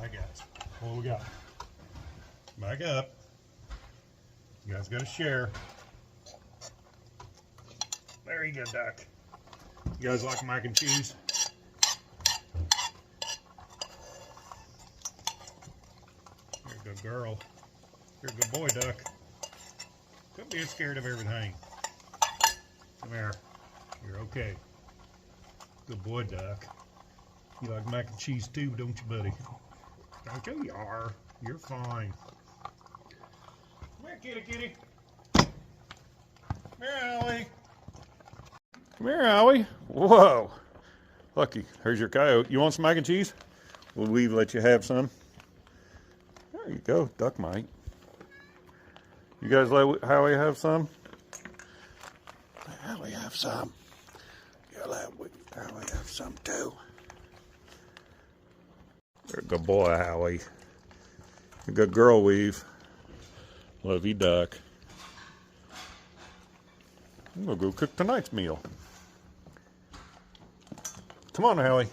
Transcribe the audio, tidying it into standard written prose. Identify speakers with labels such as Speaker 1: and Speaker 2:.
Speaker 1: Alright guys, what do we got? Back up. You guys gotta share. There you go, duck. You guys like mac and cheese? You're a good girl. You're a good boy, duck. Quit being scared of everything. Come here. You're okay. Good boy, duck. You like mac and cheese too, don't you, buddy? Okay, you are. You're fine. Come here, kitty, kitty. Come here, Howie. Come here, Howie. Whoa. Lucky. Here's your coyote. You want some mac and cheese? Will we let you have some? There you go. Duck might. You guys let Howie have some? Let Howie have some. You let Howie have some too. You're a good boy, Howie. A good girl, Weave. Love you, duck. I'm gonna go cook tonight's meal. Come on, Howie.